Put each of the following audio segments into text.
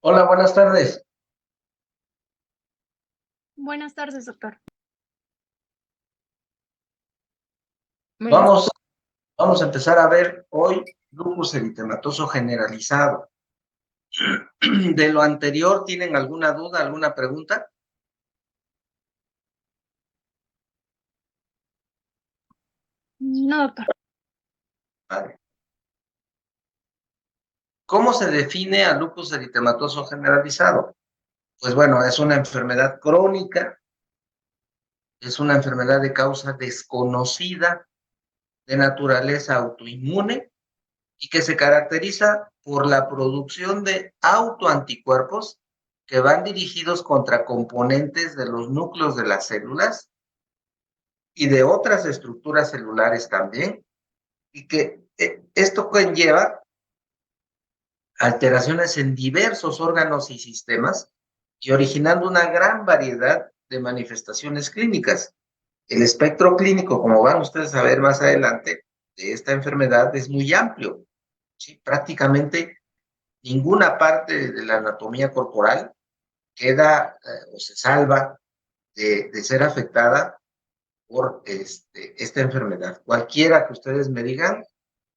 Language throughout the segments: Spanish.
Hola, buenas tardes. Buenas tardes, doctor. Buenas. Vamos, vamos a empezar a ver hoy lupus eritematoso generalizado. De lo anterior, ¿tienen alguna duda, alguna pregunta? No, doctor. Vale. ¿Cómo se define a lupus eritematoso generalizado? Pues bueno, es una enfermedad crónica, es una enfermedad de causa desconocida, de naturaleza autoinmune y que se caracteriza por la producción de autoanticuerpos que van dirigidos contra componentes de los núcleos de las células y de otras estructuras celulares también, y que esto conlleva alteraciones en diversos órganos y sistemas y originando una gran variedad de manifestaciones clínicas. El espectro clínico, como van ustedes a ver más adelante, de esta enfermedad es muy amplio. ¿Sí? Prácticamente ninguna parte de la anatomía corporal queda o se salva de ser afectada por esta enfermedad. Cualquiera que ustedes me digan,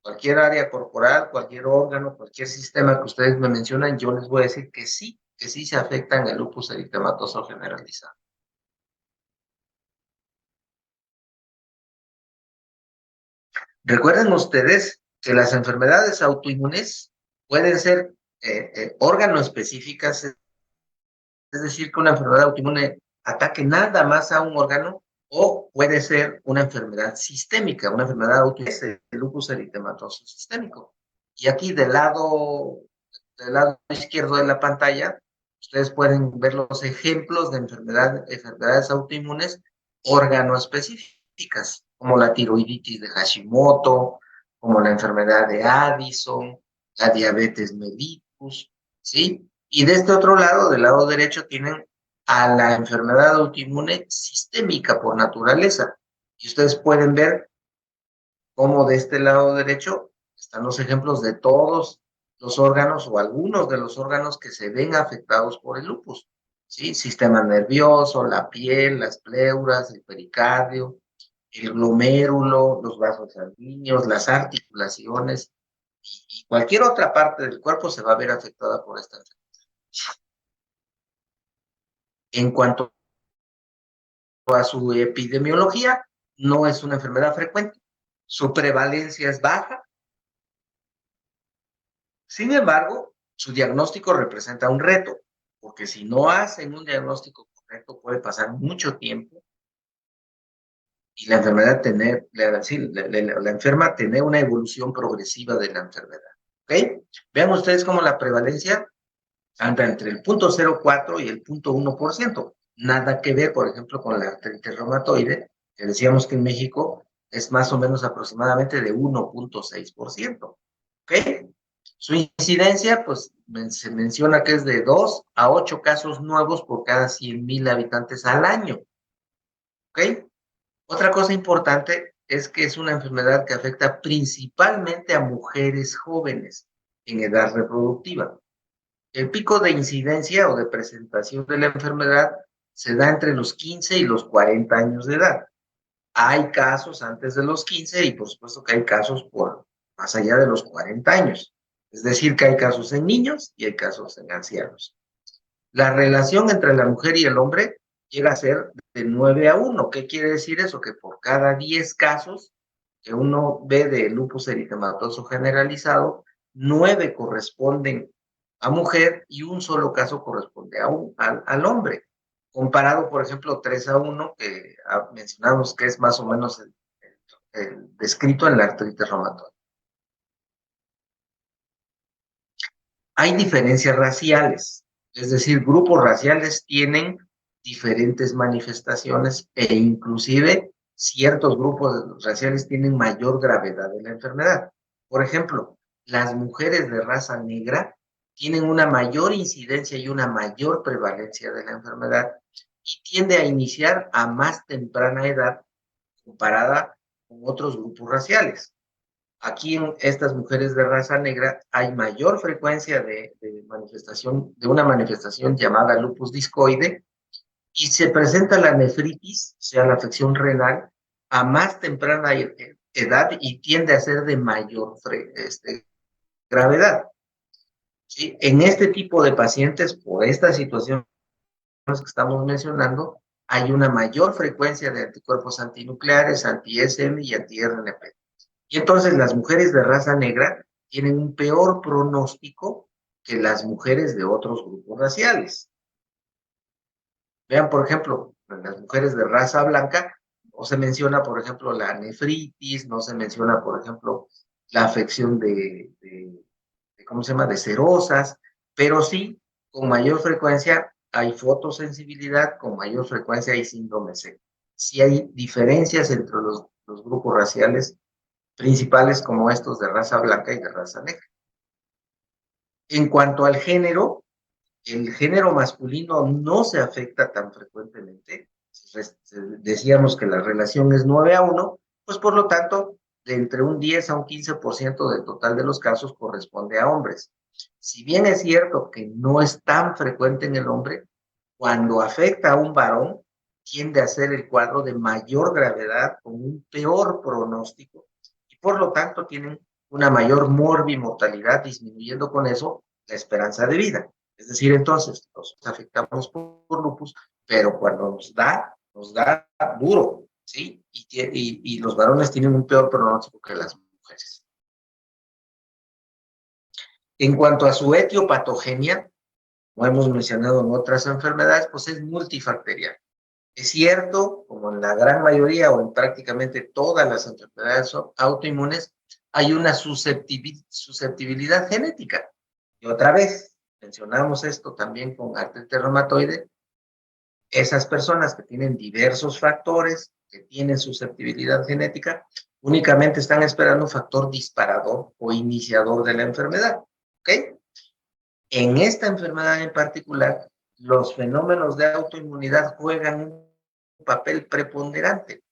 cualquier área corporal, cualquier órgano, cualquier sistema que ustedes me mencionan, yo les voy a decir que sí se afecta en el lupus eritematoso generalizado. Recuerden ustedes que las enfermedades autoinmunes pueden ser órgano específicas, es decir, que una enfermedad autoinmune ataque nada más a un órgano, o puede ser una enfermedad sistémica, una enfermedad autoinmune, el lupus eritematoso sistémico. Y aquí del lado izquierdo de la pantalla, ustedes pueden ver los ejemplos de enfermedades autoinmunes órgano-específicas, como la tiroiditis de Hashimoto, como la enfermedad de Addison, la diabetes mellitus, ¿sí? Y de este otro lado, del lado derecho, tienen a la enfermedad autoinmune sistémica por naturaleza. Y ustedes pueden ver cómo de este lado derecho están los ejemplos de todos los órganos o algunos de los órganos que se ven afectados por el lupus. ¿Sí? Sistema nervioso, la piel, las pleuras, el pericardio, el glomérulo, los vasos sanguíneos, las articulaciones y cualquier otra parte del cuerpo se va a ver afectada por esta enfermedad. En cuanto a su epidemiología, no es una enfermedad frecuente, su prevalencia es baja, sin embargo, su diagnóstico representa un reto, porque si no hacen un diagnóstico correcto puede pasar mucho tiempo y la enfermedad la enferma tener una evolución progresiva de la enfermedad. ¿Ok? Vean ustedes cómo la prevalencia anda entre el 0.04 y el 0.1%. Nada que ver, por ejemplo, con la artritis reumatoide, que decíamos que en México es más o menos aproximadamente de 1.6%. ¿Ok? Su incidencia, pues se menciona que es de 2 a 8 casos nuevos por cada 100,000 habitantes al año. ¿Ok? Otra cosa importante es que es una enfermedad que afecta principalmente a mujeres jóvenes en edad reproductiva. El pico de incidencia o de presentación de la enfermedad se da entre los 15 y los 40 años de edad. Hay casos antes de los 15 y por supuesto que hay casos por más allá de los 40 años. Es decir, que hay casos en niños y hay casos en ancianos. La relación entre la mujer y el hombre llega a ser de 9 a 1. ¿Qué quiere decir eso? Que por cada 10 casos que uno ve de lupus eritematoso generalizado, 9 corresponden a mujer y un solo caso corresponde al hombre. Comparado, por ejemplo, 3 a 1, que mencionamos que es más o menos el descrito en la artritis reumatoide. Hay diferencias raciales, es decir, grupos raciales tienen diferentes manifestaciones e inclusive ciertos grupos raciales tienen mayor gravedad de la enfermedad. Por ejemplo, las mujeres de raza negra tienen una mayor incidencia y una mayor prevalencia de la enfermedad y tiende a iniciar a más temprana edad comparada con otros grupos raciales. Aquí en estas mujeres de raza negra hay mayor frecuencia de manifestación, de una manifestación llamada lupus discoide, y se presenta la nefritis, o sea, la afección renal, a más temprana edad y tiende a ser de mayor gravedad. ¿Sí? En este tipo de pacientes, por esta situación que estamos mencionando, hay una mayor frecuencia de anticuerpos antinucleares, anti-SM y anti-RNP. Y entonces las mujeres de raza negra tienen un peor pronóstico que las mujeres de otros grupos raciales. Vean, por ejemplo, en las mujeres de raza blanca, no se menciona, por ejemplo, la nefritis, no se menciona, por ejemplo, la afección ¿cómo se llama?, de cerosas, pero sí, con mayor frecuencia hay fotosensibilidad, con mayor frecuencia hay síndrome C. Sí hay diferencias entre los grupos raciales principales como estos de raza blanca y de raza negra. En cuanto al género, el género masculino no se afecta tan frecuentemente. Decíamos que la relación es 9-1, pues por lo tanto, de entre un 10 a un 15% del total de los casos corresponde a hombres. Si bien es cierto que no es tan frecuente en el hombre, cuando afecta a un varón, tiende a ser el cuadro de mayor gravedad, con un peor pronóstico, y por lo tanto tienen una mayor morbimortalidad, disminuyendo con eso la esperanza de vida. Es decir, entonces, nos afectamos por lupus, pero cuando nos da duro, ¿sí? Y los varones tienen un peor pronóstico que las mujeres. En cuanto a su etiopatogenia, como hemos mencionado en otras enfermedades, pues es multifactorial. Es cierto, como en la gran mayoría o en prácticamente todas las enfermedades autoinmunes, hay una susceptibilidad genética. Y otra vez, mencionamos esto también con artritis reumatoide, esas personas que tienen diversos factores, que tienen susceptibilidad genética, únicamente están esperando un factor disparador o iniciador de la enfermedad. ¿Ok? En esta enfermedad en particular, los fenómenos de autoinmunidad juegan un papel preponderante.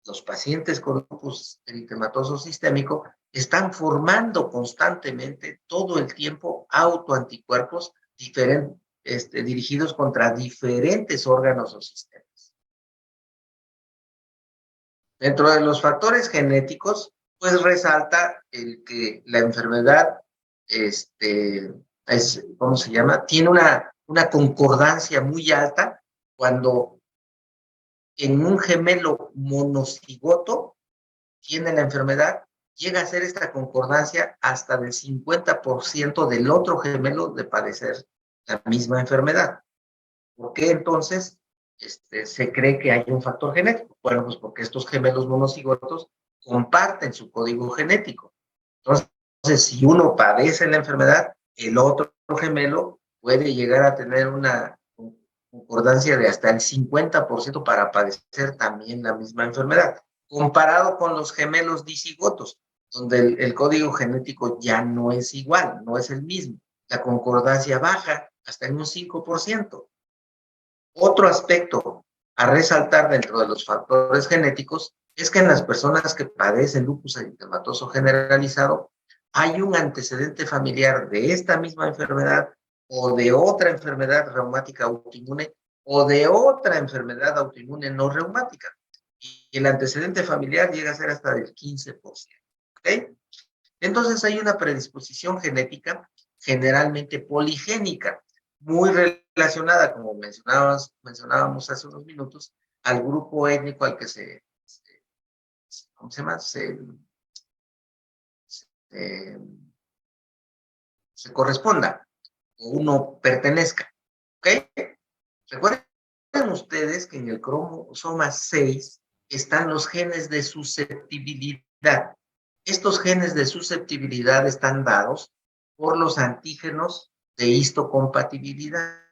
Los pacientes con lupus eritematoso sistémico están formando constantemente, todo el tiempo, autoanticuerpos dirigidos contra diferentes órganos o sistemas. Dentro de los factores genéticos, pues resalta el que la enfermedad, ¿cómo se llama?, tiene una concordancia muy alta cuando en un gemelo monocigoto tiene la enfermedad, llega a ser esta concordancia hasta del 50% del otro gemelo de padecer la misma enfermedad. ¿Por qué entonces se cree que hay un factor genético? Bueno, pues porque estos gemelos monocigotos comparten su código genético. Entonces, si uno padece la enfermedad, el otro gemelo puede llegar a tener una concordancia de hasta el 50% para padecer también la misma enfermedad, comparado con los gemelos disigotos, donde el código genético ya no es igual, no es el mismo. La concordancia baja hasta en un 5%. Otro aspecto a resaltar dentro de los factores genéticos es que en las personas que padecen lupus eritematoso generalizado hay un antecedente familiar de esta misma enfermedad o de otra enfermedad reumática autoinmune o de otra enfermedad autoinmune no reumática. Y el antecedente familiar llega a ser hasta del 15%. ¿Ok? Entonces hay una predisposición genética generalmente poligénica, muy relacionada, como mencionábamos hace unos minutos, al grupo étnico al que ¿cómo se llama? Se corresponda o uno pertenezca. ¿Ok? Recuerden ustedes que en el cromosoma 6 están los genes de susceptibilidad. Estos genes de susceptibilidad están dados por los antígenos de histocompatibilidad,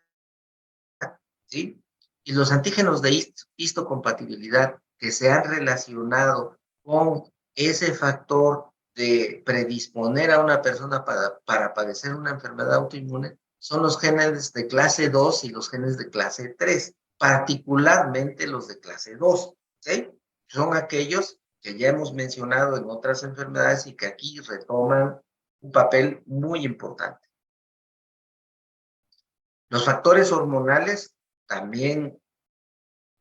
¿sí? Y los antígenos de histocompatibilidad que se han relacionado con ese factor de predisponer a una persona para padecer una enfermedad autoinmune son los genes de clase 2 y los genes de clase 3, particularmente los de clase 2, ¿sí? Son aquellos que ya hemos mencionado en otras enfermedades y que aquí retoman un papel muy importante. Los factores hormonales también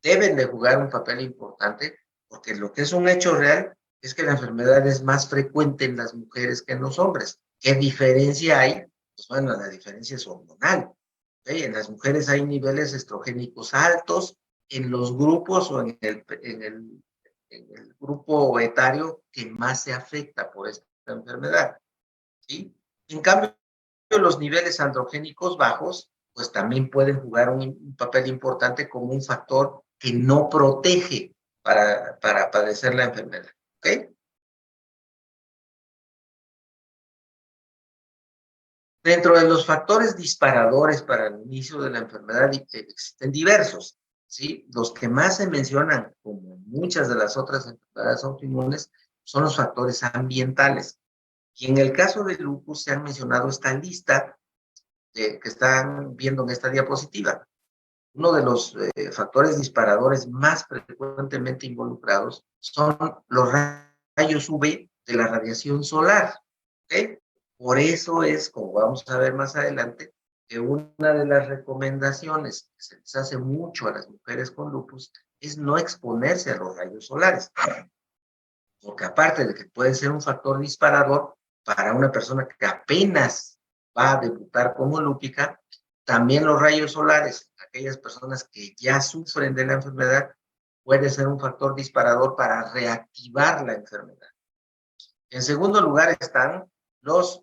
deben de jugar un papel importante, porque lo que es un hecho real es que la enfermedad es más frecuente en las mujeres que en los hombres. ¿Qué diferencia hay? Pues bueno, la diferencia es hormonal. ¿Okay? En las mujeres hay niveles estrogénicos altos, en los grupos o en el grupo etario que más se afecta por esta enfermedad. ¿Sí? En cambio, los niveles androgénicos bajos, pues también pueden jugar un papel importante como un factor que no protege para padecer la enfermedad. ¿Ok? Dentro de los factores disparadores para el inicio de la enfermedad existen diversos, ¿sí? Los que más se mencionan, como muchas de las otras enfermedades autoinmunes, son los factores ambientales. Y en el caso del lupus se han mencionado esta lista que están viendo en esta diapositiva. Uno de los factores disparadores más frecuentemente involucrados son los rayos UV de la radiación solar. ¿Okay? Por eso es, como vamos a ver más adelante, que una de las recomendaciones que se les hace mucho a las mujeres con lupus es no exponerse a los rayos solares, porque aparte de que puede ser un factor disparador para una persona que apenas va a debutar como lúpica, también los rayos solares, aquellas personas que ya sufren de la enfermedad, puede ser un factor disparador para reactivar la enfermedad. En segundo lugar están los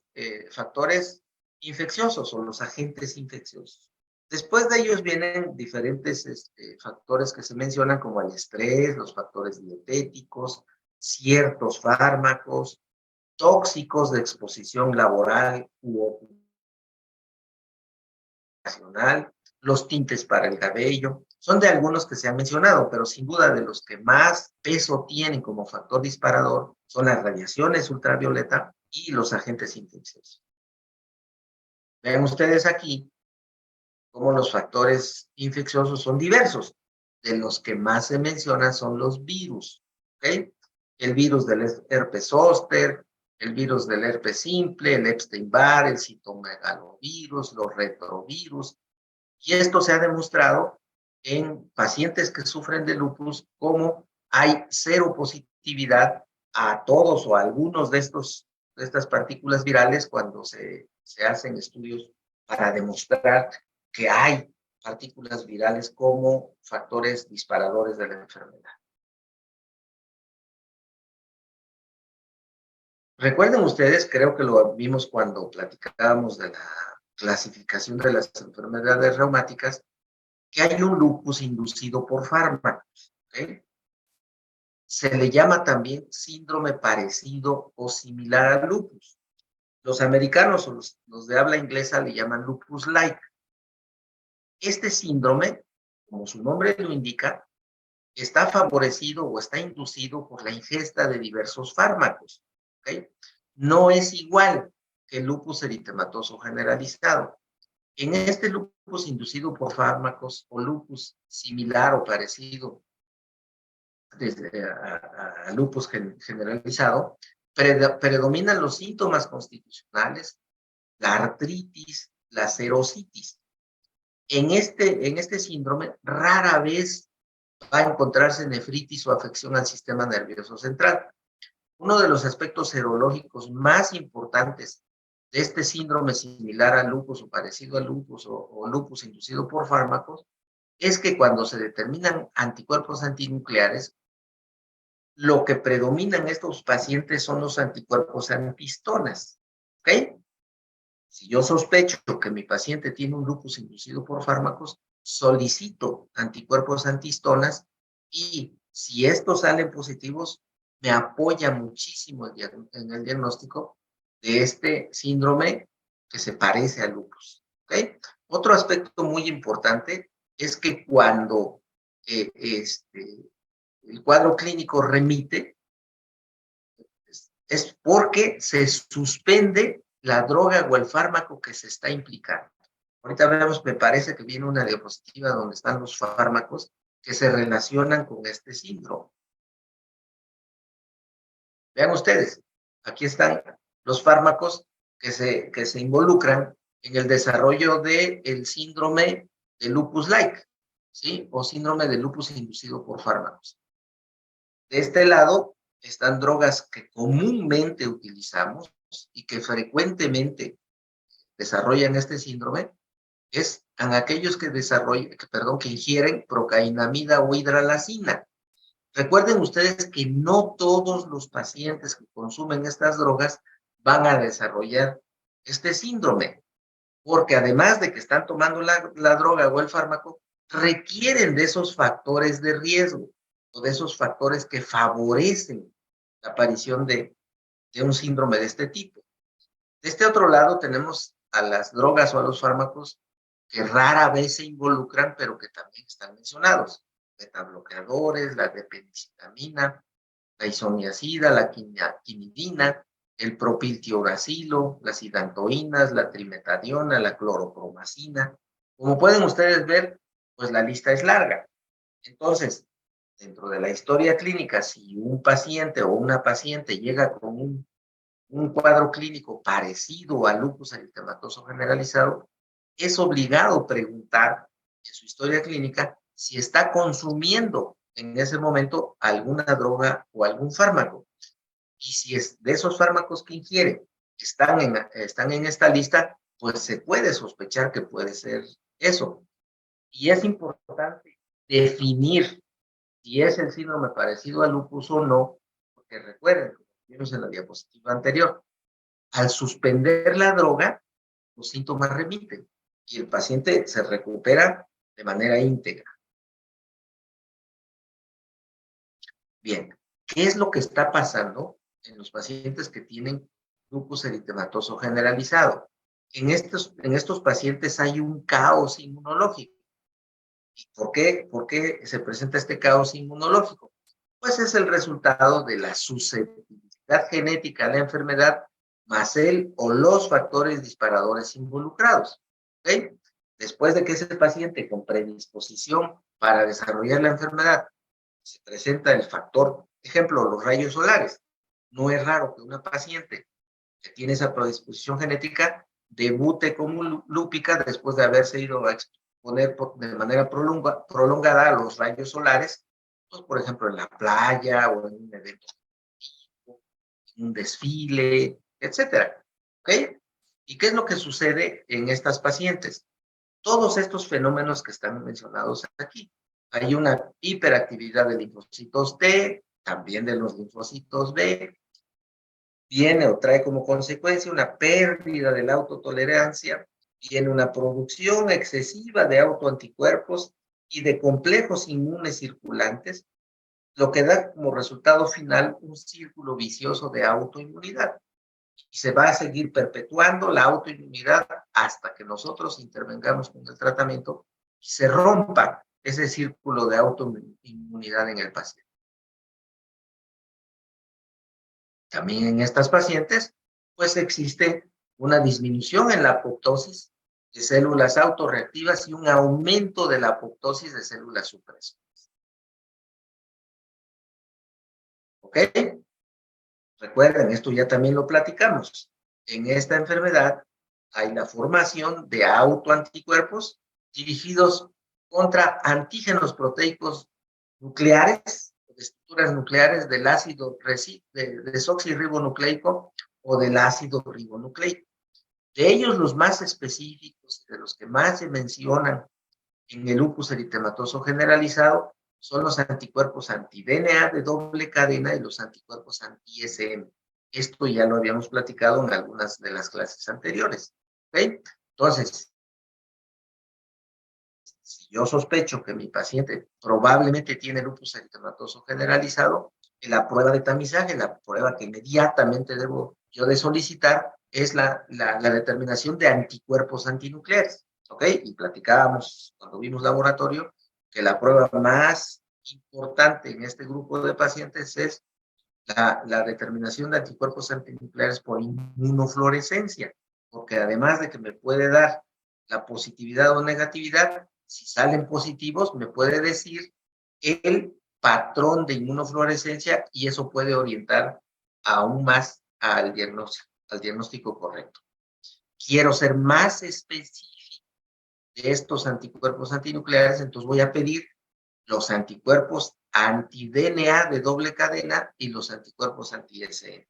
factores infecciosos o los agentes infecciosos. Después de ellos vienen diferentes factores que se mencionan como el estrés, los factores dietéticos, ciertos fármacos, tóxicos de exposición laboral u ocupacional, los tintes para el cabello. Son de algunos que se han mencionado, pero sin duda de los que más peso tienen como factor disparador son las radiaciones ultravioleta y los agentes infecciosos. Vean ustedes aquí cómo los factores infecciosos son diversos. De los que más se mencionan son los virus. ¿Okay? El virus del herpes zóster, el virus del herpes simple, el Epstein-Barr, el citomegalovirus, los retrovirus. Y esto se ha demostrado en pacientes que sufren de lupus como hay cero positividad a todos o a algunos de estas partículas virales cuando se hacen estudios para demostrar que hay partículas virales como factores disparadores de la enfermedad. Recuerden ustedes, creo que lo vimos cuando platicábamos de la clasificación de las enfermedades reumáticas, que hay un lupus inducido por fármacos. ¿Okay? Se le llama también síndrome parecido o similar al lupus. Los americanos o los de habla inglesa le llaman lupus-like. Este síndrome, como su nombre lo indica, está favorecido o está inducido por la ingesta de diversos fármacos. ¿Okay? No es igual que el lupus eritematoso generalizado. En este lupus inducido por fármacos o lupus similar o parecido a lupus generalizado, predominan los síntomas constitucionales, la artritis, la serositis. En este síndrome rara vez va a encontrarse nefritis o afección al sistema nervioso central. Uno de los aspectos serológicos más importantes de este síndrome similar al lupus o parecido al lupus o lupus inducido por fármacos es que cuando se determinan anticuerpos antinucleares, lo que predomina en estos pacientes son los anticuerpos antihistonas. ¿Ok? Si yo sospecho que mi paciente tiene un lupus inducido por fármacos, solicito anticuerpos antihistonas y si estos salen positivos, me apoya muchísimo en el diagnóstico de este síndrome que se parece al lupus. ¿Okay? Otro aspecto muy importante es que cuando el cuadro clínico remite, es porque se suspende la droga o el fármaco que se está implicando. Ahorita vemos, me parece que viene una diapositiva donde están los fármacos que se relacionan con este síndrome. Vean ustedes, aquí están los fármacos que se involucran en el desarrollo del síndrome de lupus-like, ¿sí? O síndrome de lupus inducido por fármacos. De este lado están drogas que comúnmente utilizamos y que frecuentemente desarrollan este síndrome, es en aquellos que que ingieren procainamida o hidralazina. Recuerden ustedes que no todos los pacientes que consumen estas drogas van a desarrollar este síndrome, porque además de que están tomando la droga o el fármaco, requieren de esos factores de riesgo o de esos factores que favorecen la aparición de un síndrome de este tipo. De este otro lado tenemos a las drogas o a los fármacos que rara vez se involucran, pero que también están mencionados. Betabloqueadores, la depenicilamina, la isoniazida, la quinidina, el propiltioracilo, las hidantoínas, la trimetadiona, la cloropromacina. Como pueden ustedes ver, pues la lista es larga. Entonces, dentro de la historia clínica, si un paciente o una paciente llega con un cuadro clínico parecido al lupus eritematoso generalizado, es obligado preguntar en su historia clínica si está consumiendo en ese momento alguna droga o algún fármaco. Y si es de esos fármacos que ingiere están en esta lista, pues se puede sospechar que puede ser eso. Y es importante definir si es el síndrome parecido al lupus o no, porque recuerden, como vimos en la diapositiva anterior, al suspender la droga, los síntomas remiten y el paciente se recupera de manera íntegra. Bien, ¿qué es lo que está pasando en los pacientes que tienen lupus eritematoso generalizado? En estos pacientes hay un caos inmunológico. ¿Y por qué se presenta este caos inmunológico? Pues es el resultado de la susceptibilidad genética a la enfermedad más el o los factores disparadores involucrados. ¿Ok? Después de que ese paciente con predisposición para desarrollar la enfermedad se presenta el factor, ejemplo, los rayos solares. No es raro que una paciente que tiene esa predisposición genética debute como lúpica después de haberse ido a exponer de manera prolongada a los rayos solares, pues, por ejemplo, en la playa o en un evento, en un desfile, etcétera. ¿Ok? ¿Y qué es lo que sucede en estas pacientes? Todos estos fenómenos que están mencionados aquí. Hay una hiperactividad de linfocitos T, también de los linfocitos B, viene o trae como consecuencia una pérdida de la autotolerancia, viene una producción excesiva de autoanticuerpos y de complejos inmunes circulantes, lo que da como resultado final un círculo vicioso de autoinmunidad. Y se va a seguir perpetuando la autoinmunidad hasta que nosotros intervengamos con el tratamiento y se rompa ese círculo de autoinmunidad en el paciente. También en estas pacientes, pues existe una disminución en la apoptosis de células autorreactivas y un aumento de la apoptosis de células supresoras. ¿Ok? Recuerden, esto ya también lo platicamos. En esta enfermedad hay la formación de autoanticuerpos dirigidos contra antígenos proteicos nucleares, de estructuras nucleares del ácido desoxirribonucleico o del ácido ribonucleico. De ellos, los más específicos, de los que más se mencionan en el lupus eritematoso generalizado, son los anticuerpos anti-DNA de doble cadena y los anticuerpos anti-SM. Esto ya lo habíamos platicado en algunas de las clases anteriores. ¿Ok? Entonces, si yo sospecho que mi paciente probablemente tiene lupus eritematoso generalizado, la prueba de tamizaje, la prueba que inmediatamente debo yo de solicitar, es la determinación de anticuerpos antinucleares. ¿Ok? Y platicábamos cuando vimos laboratorio que la prueba más importante en este grupo de pacientes es la determinación de anticuerpos antinucleares por inmunofluorescencia, porque además de que me puede dar la positividad o negatividad, si salen positivos, me puede decir el patrón de inmunofluorescencia y eso puede orientar aún más al diagnóstico correcto. Quiero ser más específico de estos anticuerpos antinucleares, entonces voy a pedir los anticuerpos anti-DNA de doble cadena y los anticuerpos anti-SM.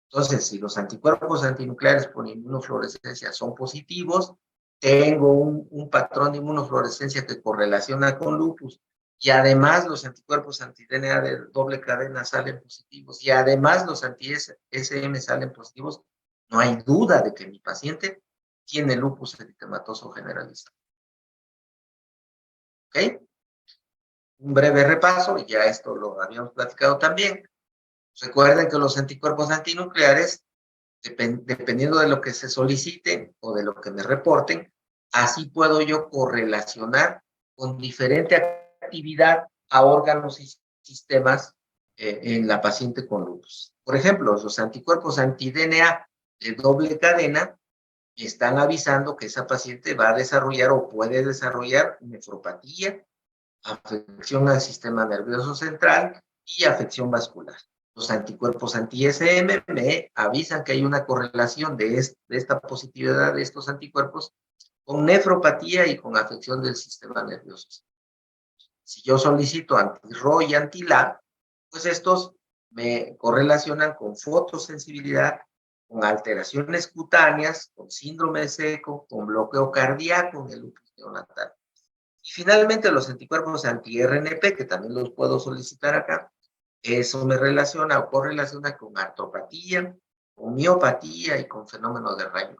Entonces, si los anticuerpos antinucleares por inmunofluorescencia son positivos, tengo un patrón de inmunofluorescencia que correlaciona con lupus, y además los anticuerpos anti-DNA de doble cadena salen positivos, y además los anti-SM salen positivos, no hay duda de que mi paciente tiene lupus eritematoso generalizado. ¿Ok? Un breve repaso, y ya esto lo habíamos platicado también. Recuerden que los anticuerpos antinucleares, dependiendo de lo que se solicite o de lo que me reporten, así puedo yo correlacionar con diferente actividad a órganos y sistemas en la paciente con lupus. Por ejemplo, los anticuerpos anti-DNA de doble cadena están avisando que esa paciente va a desarrollar o puede desarrollar nefropatía, afección al sistema nervioso central y afección vascular. Los anticuerpos anti-SM me avisan que hay una correlación de esta positividad de estos anticuerpos con nefropatía y con afección del sistema nervioso. Si yo solicito anti-RO y anti-LA, pues estos me correlacionan con fotosensibilidad, con alteraciones cutáneas, con síndrome seco, con bloqueo cardíaco en el lupus neonatal. Y finalmente los anticuerpos anti-RNP, que también los puedo solicitar acá, eso me relaciona o correlaciona con artropatía, con miopatía y con fenómeno de Raynaud.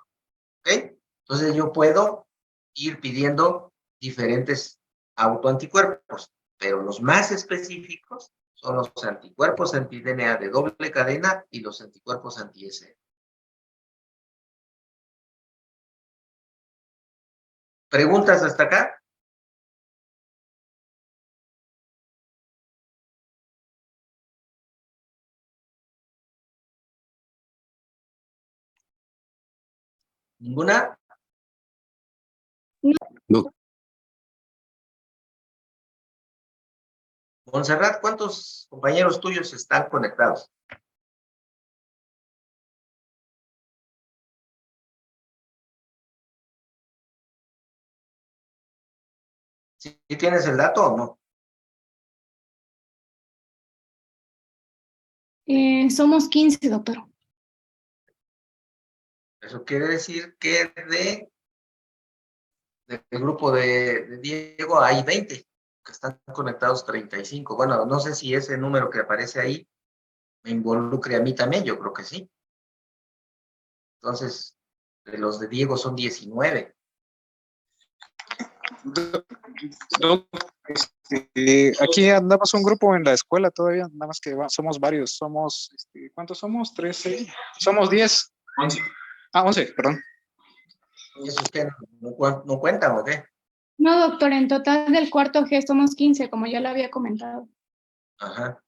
¿Ok? Entonces yo puedo ir pidiendo diferentes autoanticuerpos, pero los más específicos son los anticuerpos anti-DNA de doble cadena y los anticuerpos anti-S. ¿Preguntas hasta acá? ¿Ninguna? No. Montserrat, ¿cuántos compañeros tuyos están conectados? ¿Sí tienes el dato o no? Somos 15, doctor. Eso quiere decir que del grupo de Diego hay 20, que están conectados 35. Bueno, no sé si ese número que aparece ahí me involucre a mí también, yo creo que sí. Entonces, de los de Diego son 19. Aquí andamos un grupo en la escuela todavía, nada más que somos varios, somos, ¿cuántos somos? 13, somos 10. 11. 11, perdón. ¿Y esos que no cuentan o qué? No, doctor, en total del cuarto G somos 15, como ya lo había comentado. Ajá.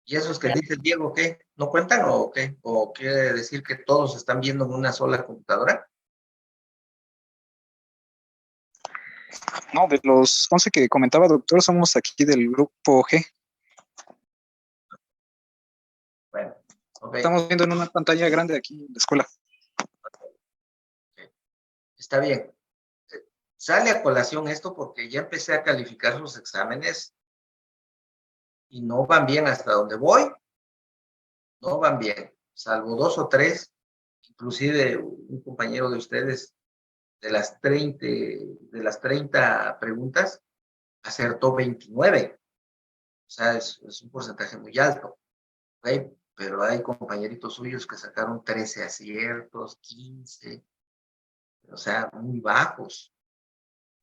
¿Y esos que dice Diego qué? ¿No cuentan o qué? ¿O quiere decir que todos están viendo en una sola computadora? No, de los 11 que comentaba, doctor, somos aquí del grupo G. Bueno, ok. Estamos viendo en una pantalla grande aquí en la escuela. Okay. Está bien. Sale a colación esto porque ya empecé a calificar sus exámenes y no van bien hasta donde voy, no van bien, salvo 2 o 3, inclusive un compañero de ustedes de las 30 preguntas, acertó 29. O sea, es un porcentaje muy alto, ¿ok? Pero hay compañeritos suyos que sacaron 13 aciertos, 15, o sea, muy bajos.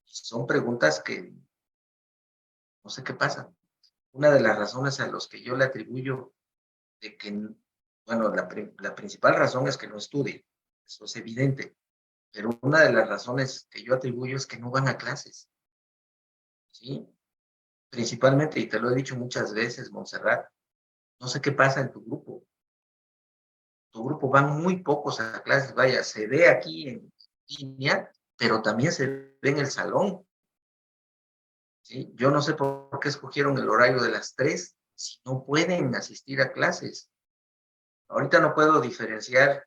Son preguntas que no sé qué pasa. Una de las razones a los que yo le atribuyo de que, bueno, la principal razón es que no estudie, eso es evidente, pero una de las razones que yo atribuyo es que no van a clases, ¿sí? Principalmente, y te lo he dicho muchas veces, Montserrat, no sé qué pasa en tu grupo van muy pocos a clases, vaya, se ve aquí en línea, pero también se ve en el salón, ¿sí? Yo no sé por qué escogieron el horario de las 3 si no pueden asistir a clases. Ahorita no puedo diferenciar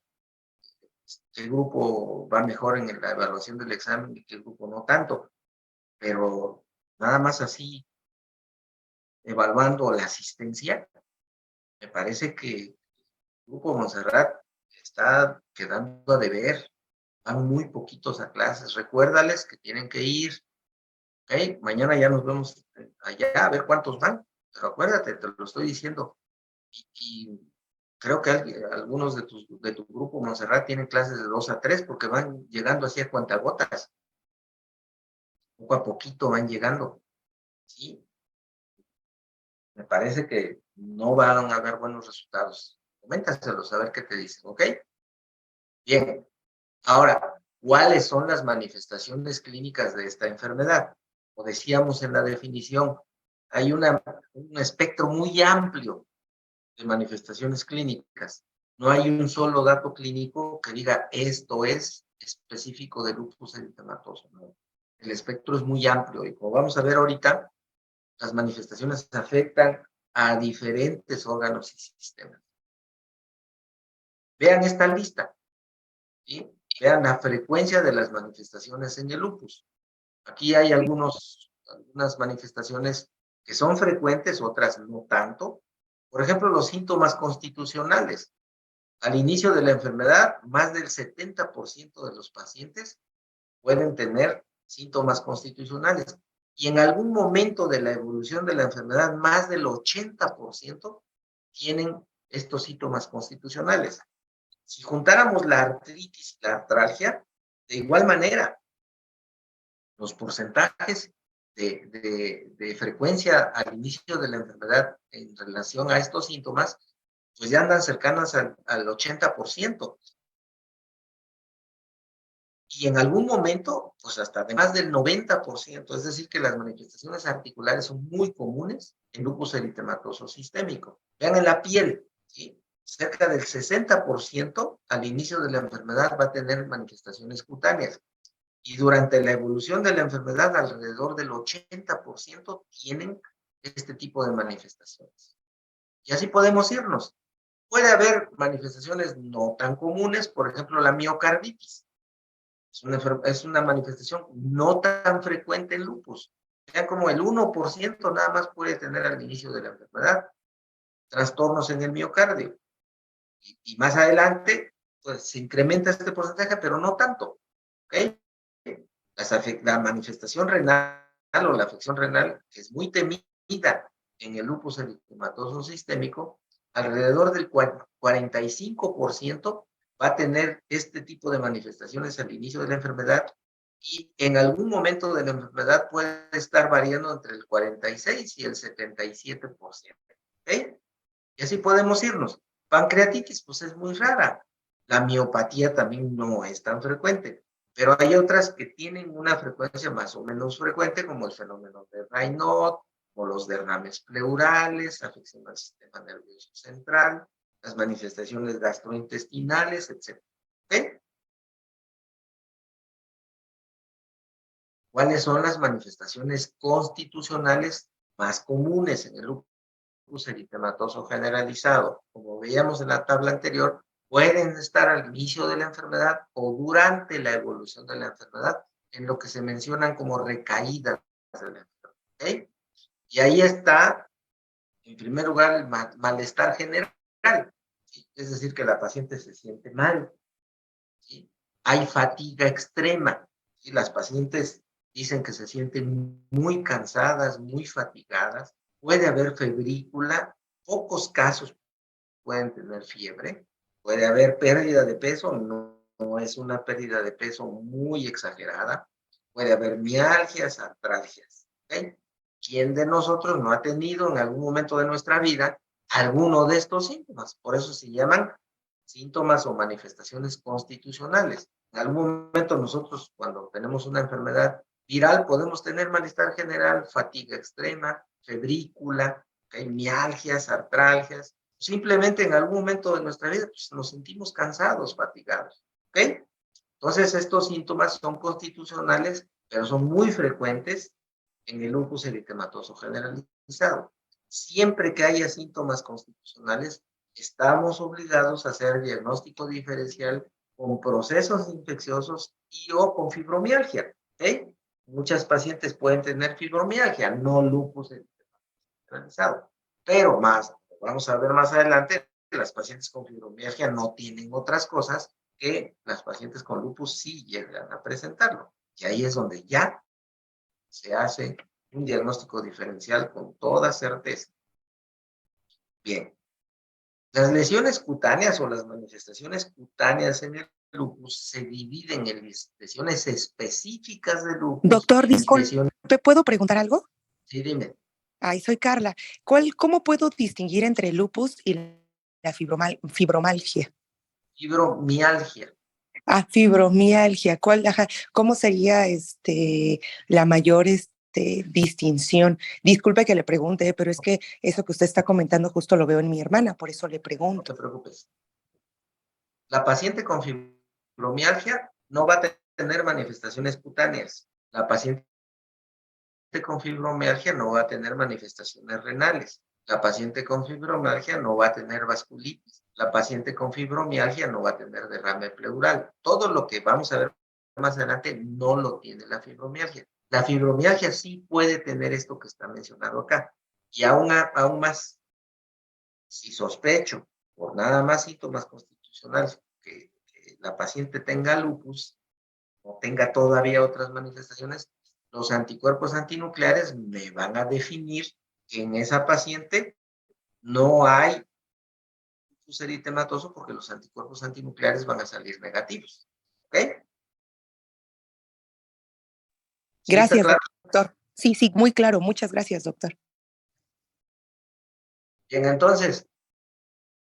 qué grupo va mejor en la evaluación del examen y qué grupo no tanto, pero nada más así, evaluando la asistencia, me parece que el grupo Montserrat está quedando a deber, van muy poquitos a clases, recuérdales que tienen que ir, ¿ok? Mañana ya nos vemos allá a ver cuántos van, pero acuérdate, te lo estoy diciendo, y creo que algunos de tu grupo Montserrat tienen clases de 2 a 3 porque van llegando así a cuentagotas, poco a poquito van llegando, ¿sí? Me parece que no van a haber buenos resultados. Coméntaselos a ver qué te dicen, ¿ok? Bien, ahora, ¿cuáles son las manifestaciones clínicas de esta enfermedad? Como decíamos en la definición, hay un espectro muy amplio de manifestaciones clínicas. No hay un solo dato clínico que diga esto es específico de lupus eritematoso, ¿no? El espectro es muy amplio y como vamos a ver ahorita, las manifestaciones afectan a diferentes órganos y sistemas. Vean esta lista, ¿sí? Vean la frecuencia de las manifestaciones en el lupus. Aquí hay algunas manifestaciones que son frecuentes, otras no tanto. Por ejemplo, los síntomas constitucionales. Al inicio de la enfermedad, más del 70% de los pacientes pueden tener síntomas constitucionales. Y en algún momento de la evolución de la enfermedad, más del 80% tienen estos síntomas constitucionales. Si juntáramos la artritis y la artralgia, de igual manera, los porcentajes de frecuencia al inicio de la enfermedad en relación a estos síntomas, pues ya andan cercanas al 80%. Y en algún momento, pues hasta de más del 90%, es decir, que las manifestaciones articulares son muy comunes en lupus eritematoso sistémico. Vean en la piel, ¿sí? Cerca del 60% al inicio de la enfermedad va a tener manifestaciones cutáneas. Y durante la evolución de la enfermedad, alrededor del 80% tienen este tipo de manifestaciones. Y así podemos irnos. Puede haber manifestaciones no tan comunes, por ejemplo, la miocarditis. Es una manifestación no tan frecuente en lupus. Ya como el 1% nada más puede tener al inicio de la enfermedad trastornos en el miocardio. Y más adelante, pues se incrementa este porcentaje, pero no tanto. ¿Ok? La manifestación renal o la afección renal, que es muy temida en el lupus eritematoso sistémico, alrededor del 45% va a tener este tipo de manifestaciones al inicio de la enfermedad y en algún momento de la enfermedad puede estar variando entre el 46 y el 77%. ¿Ok? Y así podemos irnos. Pancreatitis, pues es muy rara. La miopatía también no es tan frecuente, pero hay otras que tienen una frecuencia más o menos frecuente, como el fenómeno de Raynaud, o los derrames pleurales, afección al sistema nervioso central, las manifestaciones gastrointestinales, etc. ¿Okay? ¿Cuáles son las manifestaciones constitucionales más comunes en el lupus eritematoso generalizado? Como veíamos en la tabla anterior, pueden estar al inicio de la enfermedad o durante la evolución de la enfermedad, en lo que se mencionan como recaídas de la enfermedad. ¿Okay? Y ahí está, en primer lugar, el malestar general, ¿sí? Es decir, que la paciente se siente mal, ¿sí? Hay fatiga extrema, ¿sí? Las pacientes dicen que se sienten muy cansadas, muy fatigadas, puede haber febrícula, pocos casos pueden tener fiebre, puede haber pérdida de peso, no es una pérdida de peso muy exagerada, puede haber mialgias, artralgias. ¿Okay? ¿Quién de nosotros no ha tenido en algún momento de nuestra vida alguno de estos síntomas? Por eso se llaman síntomas o manifestaciones constitucionales. En algún momento nosotros, cuando tenemos una enfermedad viral, podemos tener malestar general, fatiga extrema, febrícula, ¿okay? Mialgias, artralgias. Simplemente en algún momento de nuestra vida pues, nos sentimos cansados, fatigados. ¿Ok? Entonces, estos síntomas son constitucionales, pero son muy frecuentes en el lupus eritematoso generalizado. Siempre que haya síntomas constitucionales, estamos obligados a hacer diagnóstico diferencial con procesos infecciosos y o con fibromialgia. ¿Ok? Muchas pacientes pueden tener fibromialgia, no lupus generalizado. Pero más, vamos a ver más adelante, las pacientes con fibromialgia no tienen otras cosas que las pacientes con lupus sí llegan a presentarlo. Y ahí es donde ya se hace un diagnóstico diferencial con toda certeza. Bien. Las lesiones cutáneas o las manifestaciones cutáneas en el lupus se dividen en lesiones específicas de lupus. Doctor, y disculpe, lesiones... ¿puedo preguntar algo? Sí, dime. Ay, soy Carla. ¿Cómo puedo distinguir entre el lupus y la fibromialgia? Fibromialgia. Ah, fibromialgia. Ajá, ¿cómo sería la mayor distinción? Disculpe que le pregunte, pero es que eso que usted está comentando justo lo veo en mi hermana, por eso le No pregunto. te preocupes. La paciente con fibromialgia no va a tener manifestaciones cutáneas. La paciente con fibromialgia no va a tener manifestaciones renales. La paciente con fibromialgia no va a tener vasculitis. La paciente con fibromialgia no va a tener derrame pleural. Todo lo que vamos a ver más adelante no lo tiene la fibromialgia. La fibromialgia sí puede tener esto que está mencionado acá. Y aún más, si sospecho por nada más síntomas constitucionales que la paciente tenga lupus o tenga todavía otras manifestaciones, los anticuerpos antinucleares me van a definir que en esa paciente no hay lupus eritematoso porque los anticuerpos antinucleares van a salir negativos. ¿Ok? ¿Sí está Gracias, claro? doctor. Sí, sí, muy claro. Muchas gracias, doctor. Bien, entonces,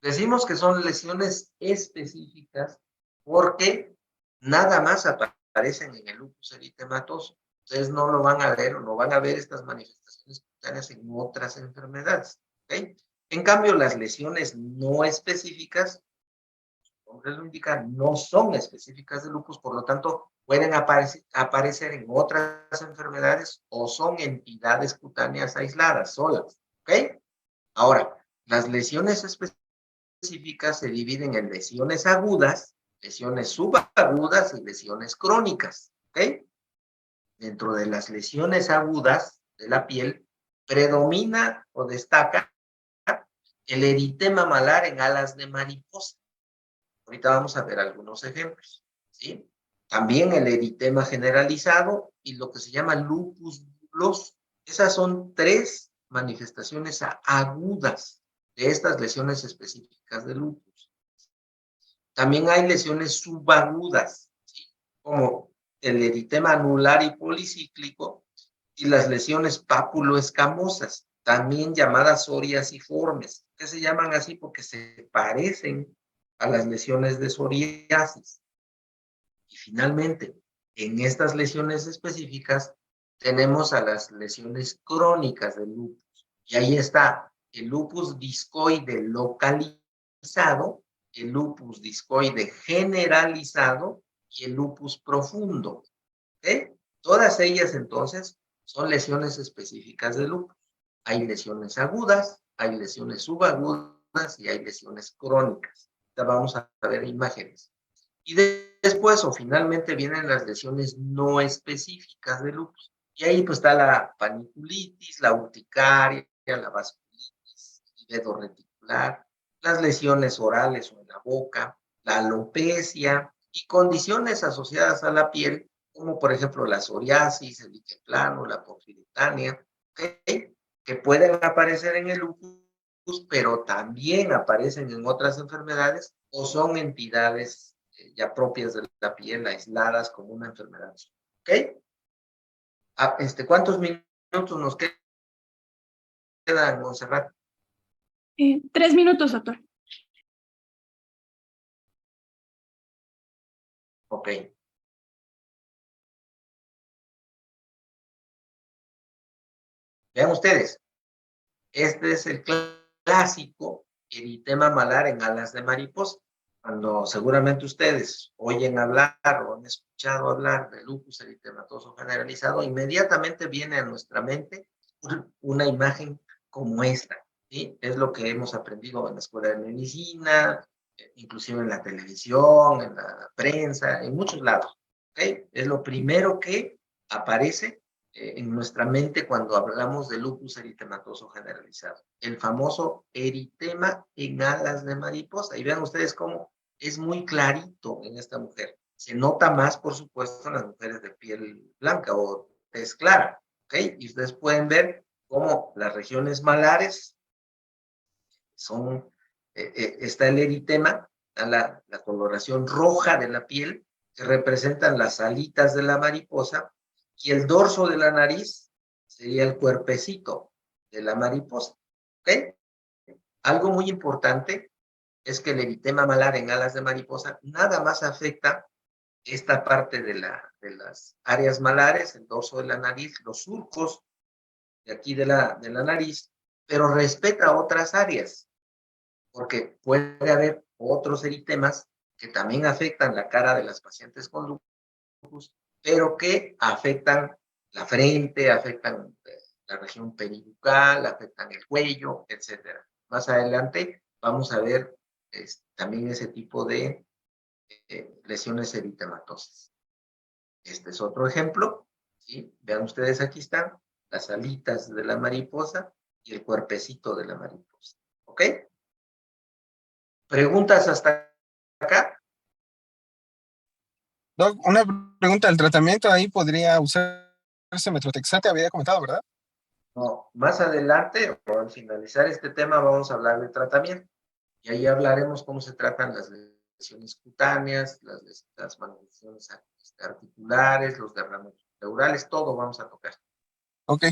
decimos que son lesiones específicas porque nada más aparecen en el lupus eritematoso. Ustedes no lo van a ver o no van a ver estas manifestaciones cutáneas en otras enfermedades. ¿Ok? En cambio, las lesiones no específicas, como lo indica, no son específicas de lupus, por lo tanto, pueden aparecer en otras enfermedades o son entidades cutáneas aisladas, solas. ¿Ok? Ahora, las lesiones específicas se dividen en lesiones agudas, lesiones subagudas y lesiones crónicas. ¿Ok? Dentro de las lesiones agudas de la piel, predomina o destaca el eritema malar en alas de mariposa. Ahorita vamos a ver algunos ejemplos, ¿sí? También el eritema generalizado y lo que se llama lupus buloso. Esas son tres manifestaciones agudas de estas lesiones específicas de lupus. También hay lesiones subagudas, ¿sí? Como el eritema anular y policíclico y las lesiones pápulo-escamosas, también llamadas psoriasiformes, que se llaman así porque se parecen a las lesiones de psoriasis. Y finalmente, en estas lesiones específicas tenemos a las lesiones crónicas del lupus. Y ahí está el lupus discoide localizado, el lupus discoide generalizado y el lupus profundo. ¿Ok? Todas ellas entonces son lesiones específicas del lupus. Hay lesiones agudas, hay lesiones subagudas y hay lesiones crónicas. Ahora vamos a ver imágenes. Y después o finalmente vienen las lesiones no específicas del lupus. Y ahí pues está la paniculitis, la urticaria, la vasculitis, el dedo reticular, las lesiones orales o en la boca, la alopecia y condiciones asociadas a la piel, como por ejemplo la psoriasis, el líquen plano, la porfiritania, ¿okay? Que pueden aparecer en el lupus, pero también aparecen en otras enfermedades o son entidades ya propias de la piel, aisladas como una enfermedad. ¿Ok? ¿Cuántos minutos nos quedan, Montserrat? 3 minutos, doctor. Ok. Vean ustedes, este es el clásico eritema malar en alas de mariposa. Cuando seguramente ustedes oyen hablar o han escuchado hablar de lupus eritematoso generalizado, inmediatamente viene a nuestra mente una imagen como esta. ¿sí? Es lo que hemos aprendido en la escuela de medicina, inclusive en la televisión, en la prensa, en muchos lados. ¿Ok? Es lo primero que aparece en nuestra mente cuando hablamos de lupus eritematoso generalizado. El famoso eritema en alas de mariposa. Y vean ustedes cómo es muy clarito en esta mujer. Se nota más, por supuesto, en las mujeres de piel blanca o tez clara. ¿Ok? Y ustedes pueden ver cómo las regiones malares son, está el eritema, la coloración roja de la piel, que representan las alitas de la mariposa, y el dorso de la nariz sería el cuerpecito de la mariposa. ¿Ok? Algo muy importante es que el eritema malar en alas de mariposa nada más afecta esta parte de las áreas malares, el dorso de la nariz, los surcos de aquí de la nariz, pero respeta otras áreas, porque puede haber otros eritemas que también afectan la cara de las pacientes con lupus, pero que afectan la frente, afectan la región peribucal, afectan el cuello, etcétera. Más adelante vamos a ver también ese tipo de lesiones eritematosas. Este es otro ejemplo, ¿sí? Vean ustedes, aquí están las alitas de la mariposa y el cuerpecito de la mariposa. ¿Ok? ¿Preguntas hasta acá? Doc, una pregunta, ¿el tratamiento ahí podría usarse metrotexate? Había comentado, ¿verdad? No, más adelante, o al finalizar este tema, vamos a hablar de tratamiento. Y ahí hablaremos cómo se tratan las lesiones cutáneas, las manifestaciones articulares, los derrames pleurales, todo vamos a tocar. Ok.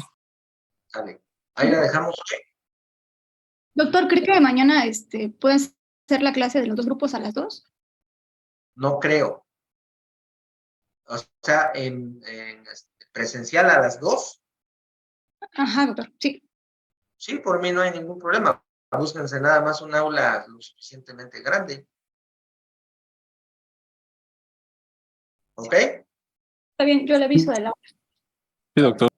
Vale. Ahí la dejamos. Doctor, ¿cree que mañana pueden hacer la clase de los dos grupos a las 2? No creo. O sea, presencial a las 2, Ajá, doctor, sí. sí, por mí no hay ningún problema. Búsquense nada más un aula lo suficientemente grande. ¿Ok? Está bien, yo le aviso de la Sí, doctor.